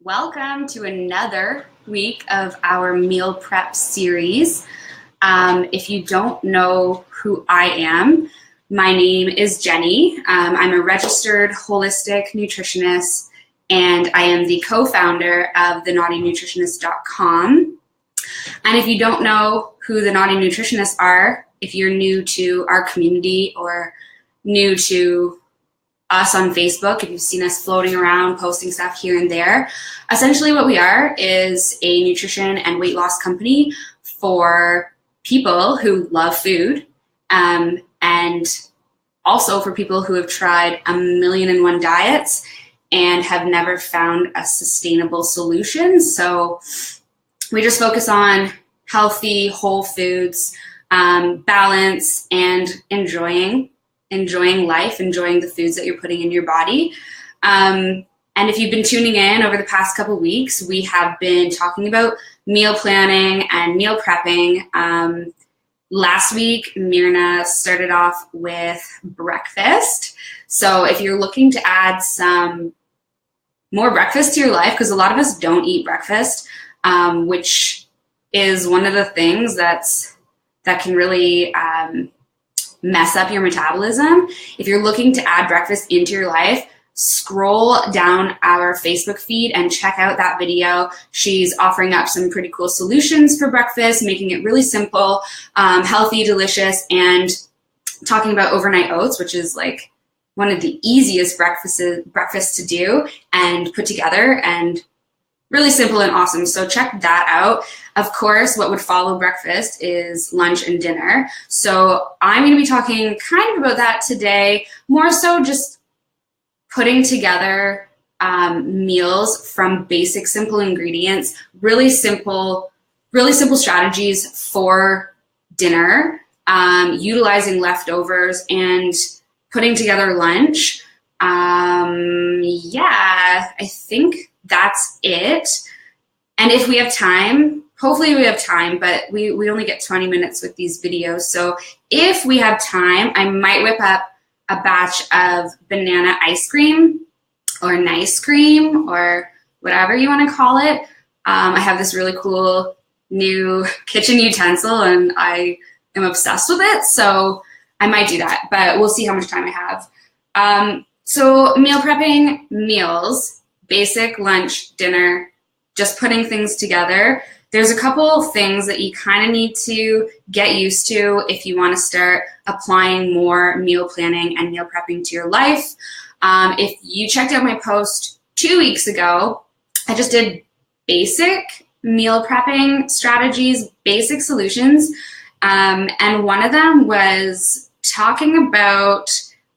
Welcome to another week of our meal prep series. If you don't know who I am, my name is Jenny. I'm a registered holistic nutritionist, and I am the co-founder of thenaughtynutritionist.com. And if you don't know who the Naughty Nutritionists are, if you're new to our community or new to us on Facebook, if you've seen us floating around, posting stuff here and there, essentially what we are is a nutrition and weight loss company for people who love food, and also for people who have tried 1,000,001 diets and have never found a sustainable solution. So we just focus on healthy, whole foods, balance, and enjoying life, enjoying the foods that you're putting in your body. And if you've been tuning in over the past couple weeks, we have been talking about meal planning and meal prepping. Last week, Myrna started off with breakfast. So if you're looking to add some more breakfast to your life, because a lot of us don't eat breakfast, which is one of the things that can really mess up your metabolism. If you're looking to add breakfast into your life, scroll down our Facebook feed and check out that video. She's offering up some pretty cool solutions for breakfast, making it really simple, healthy, delicious, and talking about overnight oats, which is like one of the easiest breakfasts to do and put together, and really simple and awesome. So check that out. Of course, what would follow breakfast is lunch and dinner. So I'm going to be talking kind of about that today, more so just putting together meals from basic, simple ingredients, really simple strategies for dinner, utilizing leftovers and putting together lunch. I think that's it. And if we have time, hopefully we have time, but we only get 20 minutes with these videos. So if we have time, I might whip up a batch of banana ice cream or nice cream or whatever you want to call it. I have this really cool new kitchen utensil and I am obsessed with it. So I might do that, but we'll see how much time I have. So meal prepping, meals, basic lunch, dinner, just putting things together. There's a couple things that you kind of need to get used to if you want to start applying more meal planning and meal prepping to your life. If you checked out my post 2 weeks ago, I just did basic meal prepping strategies, basic solutions. And one of them was talking about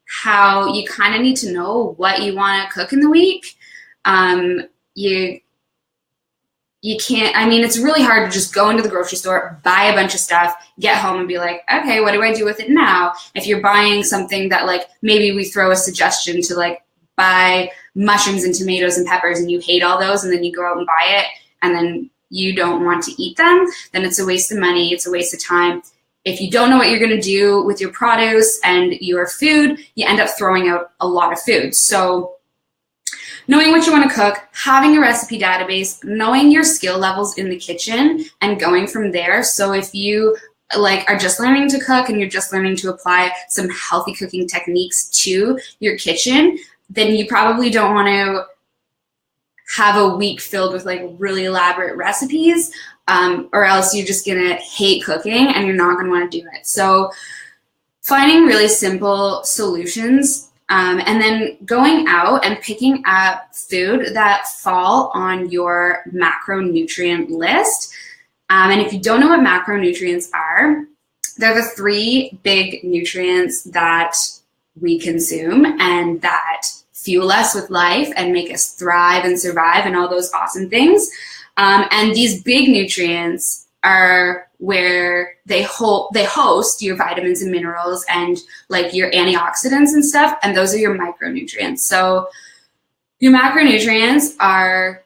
how you kind of need to know what you want to cook in the week. You can't, it's really hard to just go into the grocery store, buy a bunch of stuff, get home and be like, okay, what do I do with it now? If you're buying something that maybe we throw a suggestion to buy mushrooms and tomatoes and peppers and you hate all those and then you go out and buy it and then you don't want to eat them, then it's a waste of money, it's a waste of time. If you don't know what you're going to do with your produce and your food, you end up throwing out a lot of food. So knowing what you want to cook, having a recipe database, knowing your skill levels in the kitchen, and going from there. So if you are just learning to cook and you're just learning to apply some healthy cooking techniques to your kitchen, then you probably don't want to have a week filled with really elaborate recipes, or else you're just gonna hate cooking and you're not gonna want to do it. So finding really simple solutions, and then going out and picking up food that fall on your macronutrient list. And if you don't know what macronutrients are, they're the 3 big nutrients that we consume and that fuel us with life and make us thrive and survive and all those awesome things. And these big nutrients are where they host your vitamins and minerals and your antioxidants and stuff, and those are your micronutrients. So your macronutrients are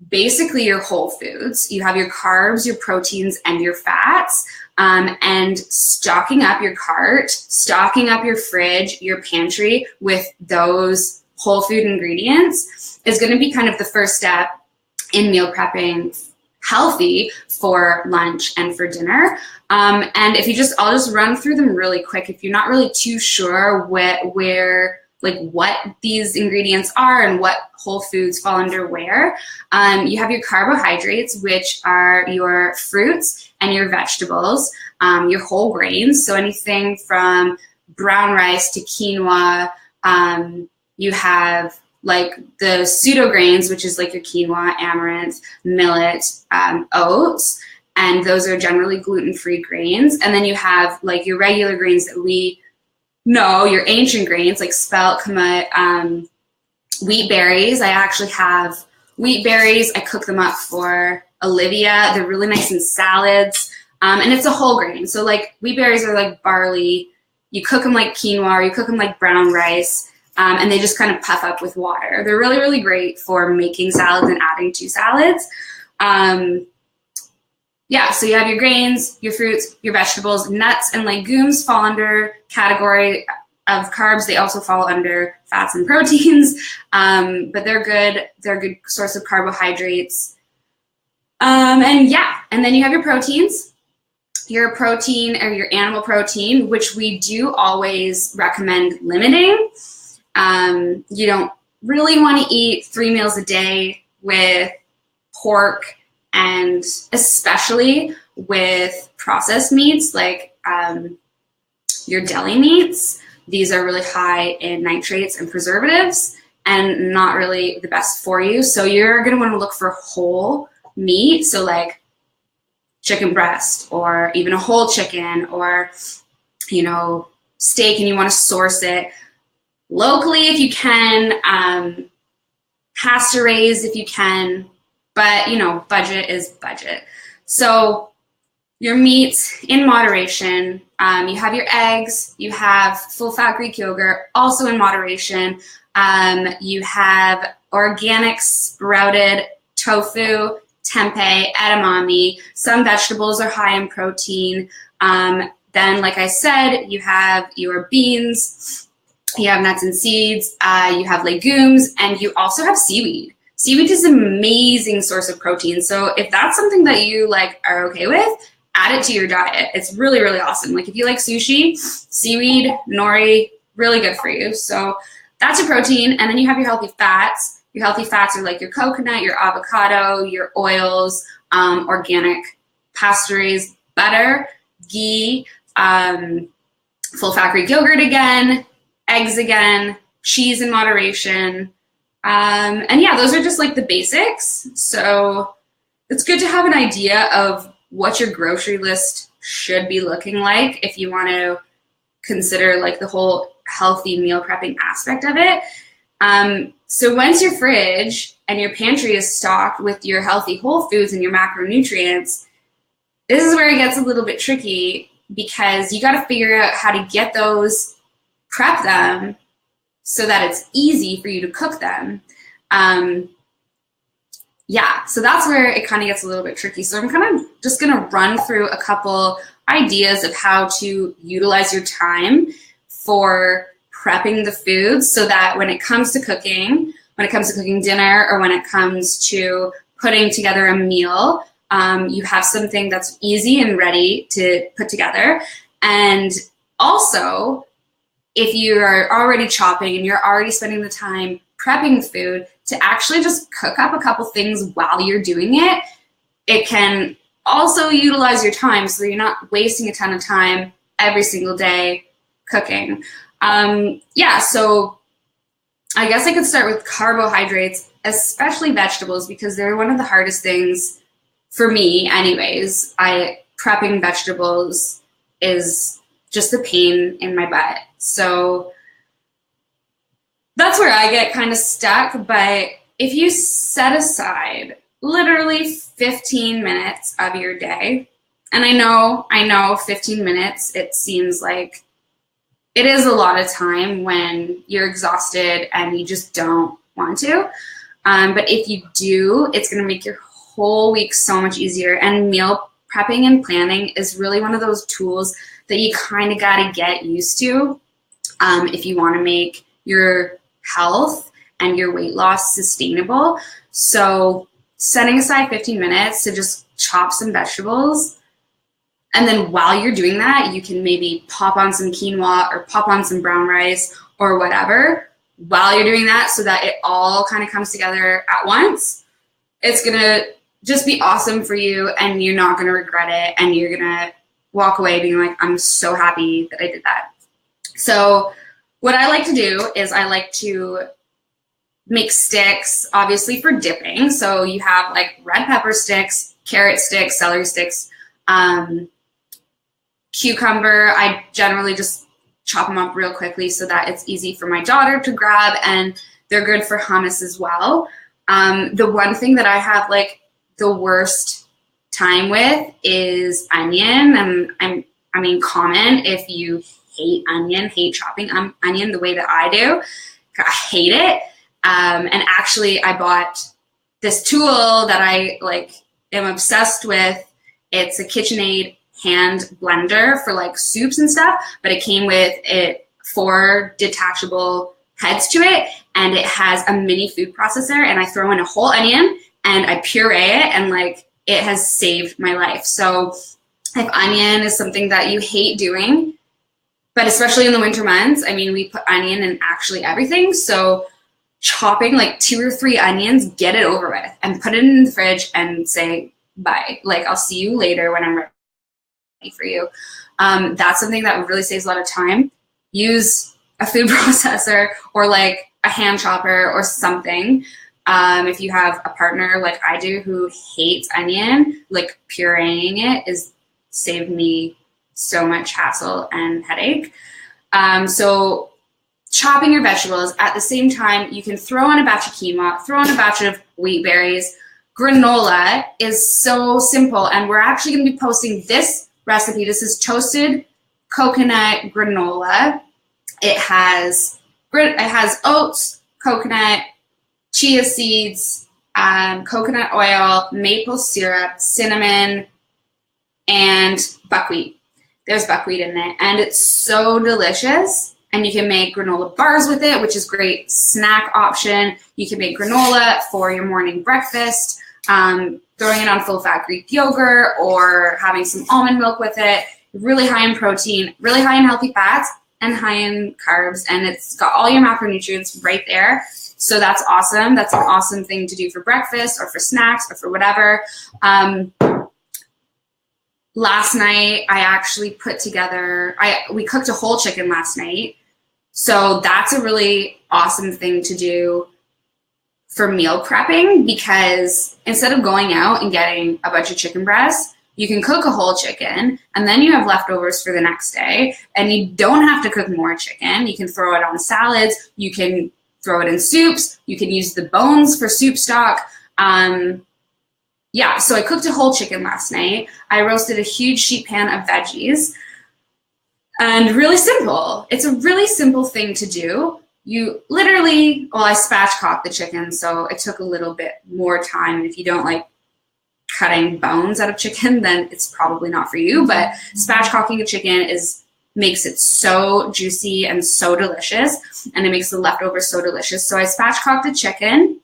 basically your whole foods. You have your carbs, your proteins, and your fats, and stocking up your cart, stocking up your fridge, your pantry with those whole food ingredients is going to be kind of the first step in meal prepping healthy for lunch and for dinner. And if you I'll just run through them really quick. If you're not really too sure what these ingredients are and what whole foods fall under where, you have your carbohydrates, which are your fruits and your vegetables, your whole grains. So anything from brown rice to quinoa. You have like the pseudo grains, which is like your quinoa, amaranth, millet, oats, and those are generally gluten-free grains. And then you have like your regular grains that we know, your ancient grains like spelt, kamut, wheat berries. I actually have wheat berries. I cook them up for Olivia. They're really nice in salads, and it's a whole grain. So like wheat berries are like barley. You cook them like quinoa, or you cook them like brown rice. And they just kind of puff up with water. They're really, really great for making salads and adding to salads. So you have your grains, your fruits, your vegetables. Nuts and legumes fall under category of carbs. They also fall under fats and proteins, but they're good. They're a good source of carbohydrates. And then you have your proteins. Your protein or your animal protein, which we do always recommend limiting. You don't really want to eat 3 meals a day with pork, and especially with processed meats like your deli meats. These are really high in nitrates and preservatives and not really the best for you. So you're going to want to look for whole meat. So like chicken breast or even a whole chicken or, steak, and you want to source it locally if you can, pasture raised if you can, but budget is budget. So your meats in moderation. You have your eggs, you have full fat Greek yogurt, also in moderation. You have organic sprouted tofu, tempeh, edamame. Some vegetables are high in protein. Then, like I said, you have your beans, you have nuts and seeds, you have legumes, and you also have seaweed. Seaweed is an amazing source of protein. So if that's something that you are okay with, add it to your diet. It's really, really awesome. Like if you like sushi, seaweed, nori, really good for you. So that's your protein. And then you have your healthy fats. Your healthy fats are like your coconut, your avocado, your oils, organic pasture-raised butter, ghee, full fat Greek yogurt again, eggs again, cheese in moderation. Those are just like the basics. So it's good to have an idea of what your grocery list should be looking like if you want to consider like the whole healthy meal prepping aspect of it. So once your fridge and your pantry is stocked with your healthy whole foods and your macronutrients, this is where it gets a little bit tricky because you got to figure out how to get those, prep them so that it's easy for you to cook them. So that's where it kind of gets a little bit tricky. So I'm kind of just going to run through a couple ideas of how to utilize your time for prepping the foods so that when it comes to cooking dinner, or when it comes to putting together a meal, you have something that's easy and ready to put together. And also, if you are already chopping and you're already spending the time prepping food, to actually just cook up a couple things while you're doing it, it can also utilize your time so you're not wasting a ton of time every single day cooking. So I guess I could start with carbohydrates, especially vegetables, because they're one of the hardest things for me anyways. Prepping vegetables is just a pain in my butt. So that's where I get kind of stuck. But if you set aside literally 15 minutes of your day, and I know 15 minutes, it seems like it is a lot of time when you're exhausted and you just don't want to. But if you do, it's going to make your whole week so much easier. And meal prepping and planning is really one of those tools that you kind of got to get used to if you want to make your health and your weight loss sustainable. So setting aside 15 minutes to just chop some vegetables. And then while you're doing that, you can maybe pop on some quinoa or pop on some brown rice or whatever while you're doing that, so that it all kind of comes together at once. It's going to just be awesome for you, and you're not going to regret it. And you're going to walk away being like, I'm so happy that I did that. So what I like to do is I like to make sticks, obviously for dipping. So you have like red pepper sticks, carrot sticks, celery sticks, cucumber. I generally just chop them up real quickly so that it's easy for my daughter to grab, and they're good for hummus as well. The one thing that I have like the worst time with is onion. And I mean, common if you hate onion, hate chopping onion the way that I do. I hate it. And actually I bought this tool that I like am obsessed with. It's a Kitchenaid hand blender for like soups and stuff, but it came with 4 detachable heads to it, and it has a mini food processor, and I throw in a whole onion and I puree it, and like it has saved my life. So if onion is something that you hate doing, but especially in the winter months, I mean, we put onion in actually everything. So chopping like 2 or 3 onions, get it over with, and put it in the fridge and say bye. Like, I'll see you later when I'm ready for you. That's something that really saves a lot of time. Use a food processor or like a hand chopper or something. If you have a partner like I do who hates onion, like pureeing it is saved me so much hassle and headache. So chopping your vegetables at the same time, you can throw in a batch of quinoa, throw in a batch of wheat berries. Granola is so simple, and we're actually going to be posting this recipe. This is toasted coconut granola. It has oats, coconut, chia seeds, coconut oil, maple syrup, cinnamon, and buckwheat. There's buckwheat in it, and it's so delicious. And you can make granola bars with it, which is great snack option. You can make granola for your morning breakfast, throwing it on full-fat Greek yogurt or having some almond milk with it. Really high in protein, really high in healthy fats, and high in carbs. And it's got all your macronutrients right there. So that's awesome. That's an awesome thing to do for breakfast or for snacks or for whatever. Last night, I actually put together, we cooked a whole chicken last night. So that's a really awesome thing to do for meal prepping, because instead of going out and getting a bunch of chicken breasts, you can cook a whole chicken and then you have leftovers for the next day, and you don't have to cook more chicken. You can throw it on salads. You can throw it in soups. You can use the bones for soup stock. Yeah, so I cooked a whole chicken last night. I roasted a huge sheet pan of veggies. And really simple. It's a really simple thing to do. You literally, well, I spatchcocked the chicken, so it took a little bit more time. And if you don't like cutting bones out of chicken, then it's probably not for you. But spatchcocking a chicken makes it so juicy and so delicious, and it makes the leftovers so delicious. So I spatchcocked the chicken,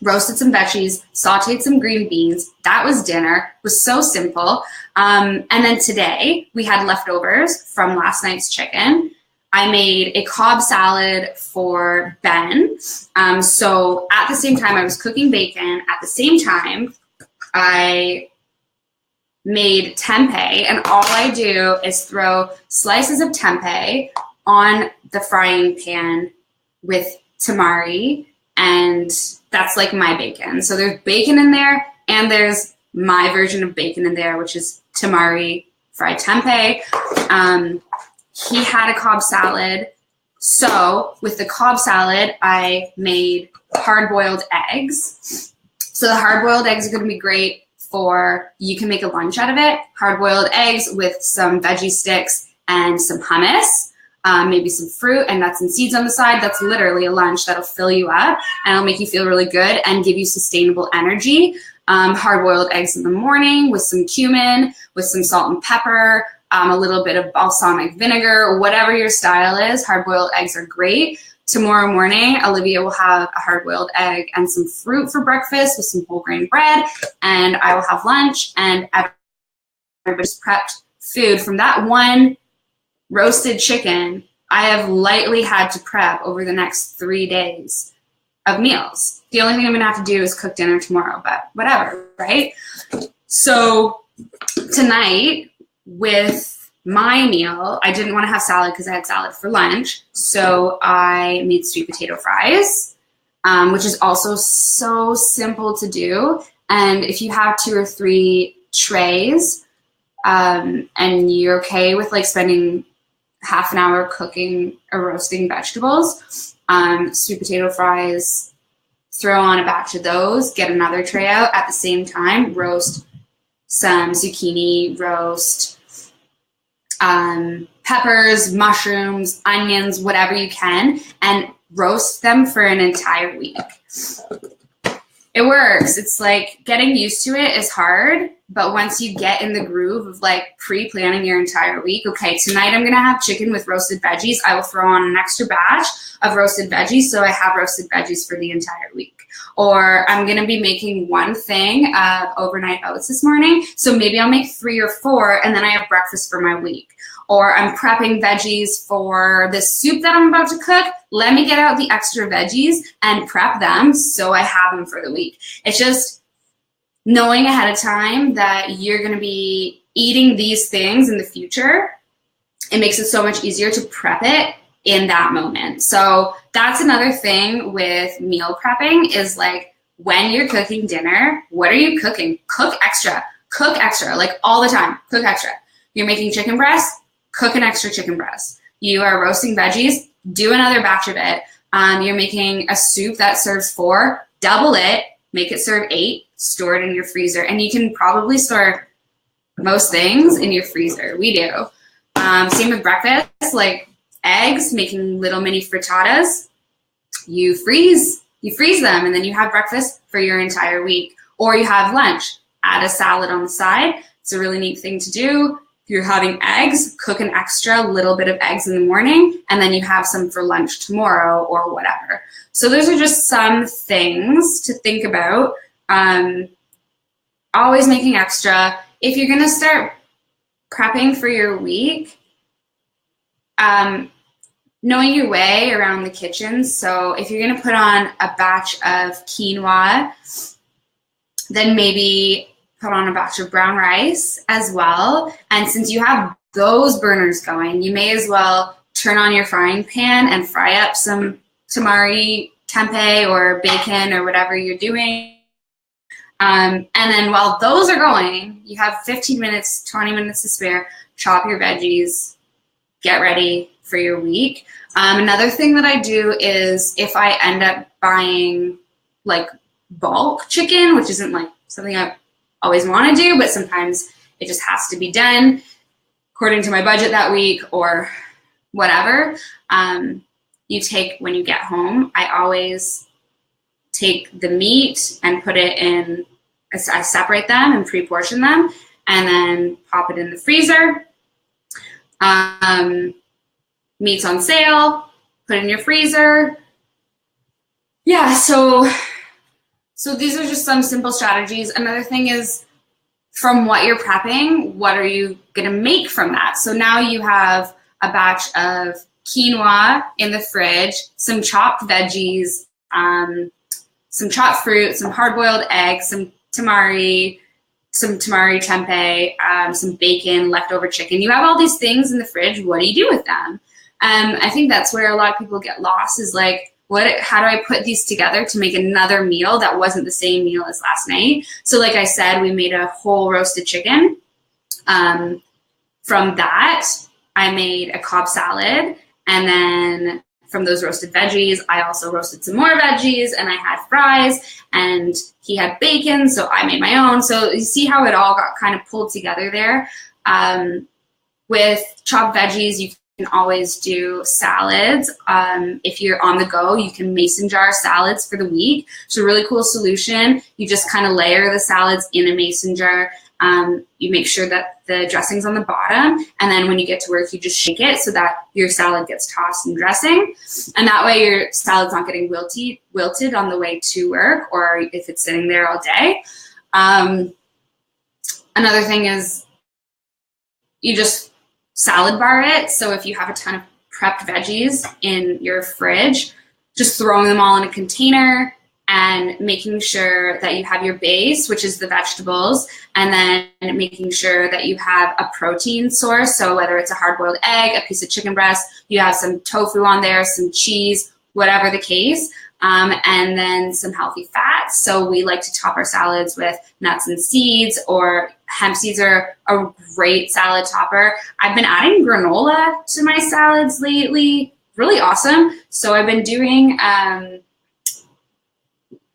roasted some veggies, sauteed some green beans. That was dinner. It was so simple. And then today we had leftovers from last night's chicken. I made a Cobb salad for Ben. So at the same time I was cooking bacon, at the same time I made tempeh, and all I do is throw slices of tempeh on the frying pan with tamari, and that's like my bacon. So there's bacon in there, and there's my version of bacon in there, which is tamari fried tempeh. He had a Cobb salad. So with the Cobb salad, I made hard-boiled eggs. So the hard-boiled eggs are going to be great for, you can make a lunch out of it. Hard-boiled eggs with some veggie sticks and some hummus. Maybe some fruit and nuts and seeds on the side. That's literally a lunch that'll fill you up and it'll make you feel really good and give you sustainable energy. Hard-boiled eggs in the morning with some cumin, with some salt and pepper, a little bit of balsamic vinegar, whatever your style is. Hard-boiled eggs are great. tomorrow morning, Olivia will have a hard-boiled egg and some fruit for breakfast with some whole grain bread, and I will have lunch, and everybody's prepped food. From that one roasted chicken, I have lightly had to prep over the next 3 days of meals. The only thing I'm gonna have to do is cook dinner tomorrow, but whatever, right? So tonight with my meal, I didn't want to have salad because I had salad for lunch. So I made sweet potato fries, which is also so simple to do. And if you have 2 or 3 trays, and you're okay with like spending half an hour cooking or roasting vegetables, sweet potato fries, throw on a batch of those, get another tray out at the same time, roast some zucchini, roast peppers, mushrooms, onions, whatever you can, and roast them for an entire week. It works. It's like getting used to it is hard, but once you get in the groove of like pre-planning your entire week, okay, tonight I'm gonna have chicken with roasted veggies. I will throw on an extra batch of roasted veggies so I have roasted veggies for the entire week. Or I'm gonna be making one thing of overnight oats this morning, so maybe I'll make 3 or 4 and then I have breakfast for my week. Or I'm prepping veggies for this soup that I'm about to cook. Let me get out the extra veggies and prep them so I have them for the week. It's just knowing ahead of time that you're going to be eating these things in the future. It makes it so much easier to prep it in that moment. So that's another thing with meal prepping is like when you're cooking dinner, what are you cooking? Cook extra, like all the time, cook extra. You're making chicken breast, cook an extra chicken breast. You are roasting veggies, do another batch of it. You're making a soup that serves 4, double it, make it serve 8, store it in your freezer. And you can probably store most things in your freezer. We do. Same with breakfast, like eggs, making little mini frittatas. You freeze them and then you have breakfast for your entire week. Or you have lunch, add a salad on the side. It's a really neat thing to do. If you're having eggs, cook an extra little bit of eggs in the morning, and then you have some for lunch tomorrow or whatever. So those are just some things to think about. Always making extra. If you're gonna start prepping for your week, knowing your way around the kitchen. So if you're gonna put on a batch of quinoa, then maybe put on a batch of brown rice as well. And since you have those burners going, you may as well turn on your frying pan and fry up some tamari tempeh or bacon or whatever you're doing. And then while those are going, you have 15 minutes, 20 minutes to spare, chop your veggies, get ready for your week. Another thing that I do is if I end up buying like bulk chicken, which isn't like something I always want to do, but sometimes it just has to be done according to my budget that week or whatever. You take, when you get home, I always take the meat and put it in, I separate them and pre-portion them and then pop it in the freezer. Meat's on sale, put it in your freezer. Yeah, so these are just some simple strategies. Another thing is from what you're prepping, what are you gonna make from that? So now you have a batch of quinoa in the fridge, some chopped veggies, some chopped fruit, some hard-boiled eggs, some tamari tempeh, some bacon, leftover chicken. You have all these things in the fridge. What do you do with them? I think that's where a lot of people get lost is like, how do I put these together to make another meal that wasn't the same meal as last night? So like I said, we made a whole roasted chicken. From that, I made a Cobb salad. And then from those roasted veggies, I also roasted some more veggies and I had fries and he had bacon. So I made my own. So you see how it all got kind of pulled together there. With chopped veggies, you can always do salads. If you're on the go, you can mason jar salads for the week. It's a really cool solution. You just kind of layer the salads in a mason jar. You make sure that the dressing's on the bottom, and then when you get to work, you just shake it so that your salad gets tossed in dressing. And that way your salad's not getting wilted on the way to work, or if it's sitting there all day. Another thing is you just salad bar it. So if you have a ton of prepped veggies in your fridge, just throwing them all in a container and making sure that you have your base, which is the vegetables, and then making sure that you have a protein source. So whether it's a hard-boiled egg, a piece of chicken breast, you have some tofu on there, some cheese, whatever the case, and then some healthy fats. So we like to top our salads with nuts and seeds, or hemp seeds are a great salad topper. I've been adding granola to my salads lately. Really awesome. So I've been doing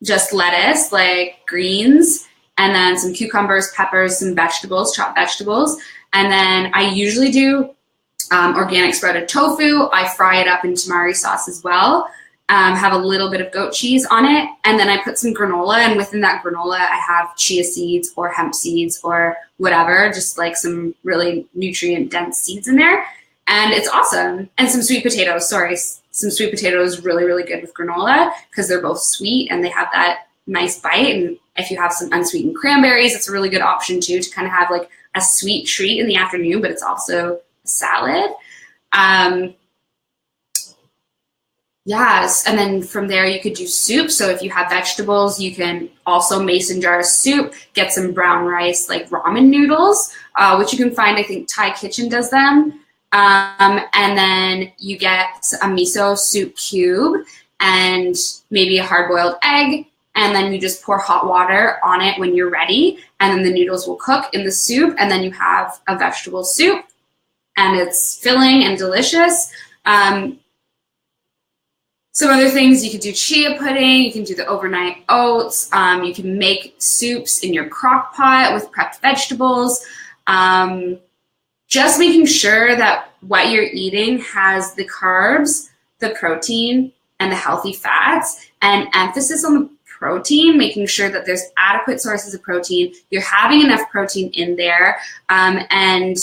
just lettuce, like greens, and then some cucumbers, peppers, some vegetables, chopped vegetables. And then I usually do organic sprouted tofu. I fry it up in tamari sauce as well. Have a little bit of goat cheese on it. And then I put some granola, and within that granola, I have chia seeds or hemp seeds or whatever, just like some really nutrient dense seeds in there. And it's awesome. And some sweet potatoes, some sweet potatoes, really, really good with granola because they're both sweet and they have that nice bite. And if you have some unsweetened cranberries, it's a really good option too, to kind of have like a sweet treat in the afternoon, but it's also a salad. Yes, and then from there you could do soup. So if you have vegetables, you can also mason jar a soup, get some brown rice, like ramen noodles, which you can find, I think Thai Kitchen does them. And then you get a miso soup cube and maybe a hard-boiled egg, and then you just pour hot water on it when you're ready, and then the noodles will cook in the soup, and then you have a vegetable soup, and it's filling and delicious. Some other things, you could do chia pudding, you can do the overnight oats, you can make soups in your crock pot with prepped vegetables. Just making sure that what you're eating has the carbs, the protein, and the healthy fats, and emphasis on the protein, making sure that there's adequate sources of protein, you're having enough protein in there, and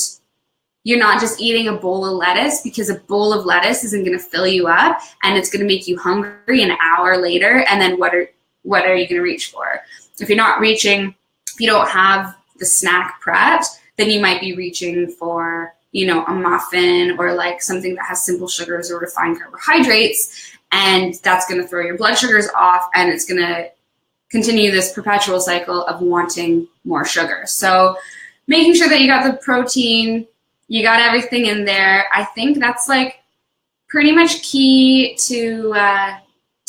you're not just eating a bowl of lettuce, because a bowl of lettuce isn't going to fill you up, and it's going to make you hungry an hour later, and then what are you going to reach for? If you're not reaching, if you don't have the snack prepped, then you might be reaching for, a muffin or like something that has simple sugars or refined carbohydrates, and that's going to throw your blood sugars off, and it's going to continue this perpetual cycle of wanting more sugar. So making sure that you got the protein, you got everything in there. I think that's like pretty much key to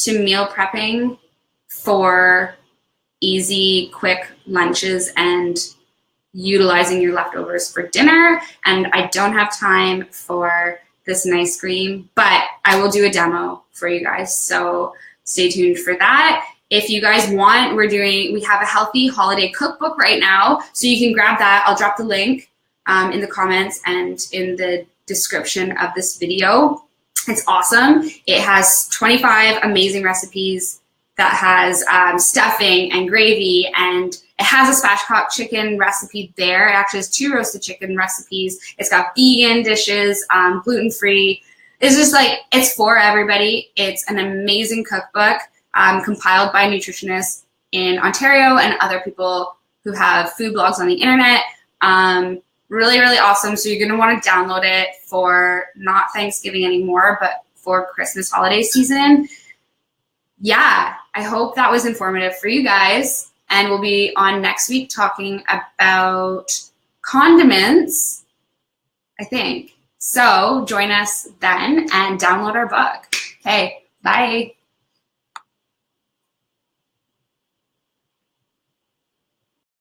meal prepping for easy, quick lunches and utilizing your leftovers for dinner. And I don't have time for this nice cream, but I will do a demo for you guys. So stay tuned for that. If you guys want, we have a healthy holiday cookbook right now, so you can grab that. I'll drop the link in the comments and in the description of this video. It's awesome. It has 25 amazing recipes that has stuffing and gravy, and it has a spatchcock chicken recipe there. It actually has 2 roasted chicken recipes. It's got vegan dishes, gluten-free. It's just like, it's for everybody. It's an amazing cookbook compiled by nutritionists in Ontario and other people who have food blogs on the internet. Really, really awesome. So you're going to want to download it for not Thanksgiving anymore, but for Christmas holiday season. Yeah, I hope that was informative for you guys. And we'll be on next week talking about condiments, I think. So join us then and download our book. Okay, bye.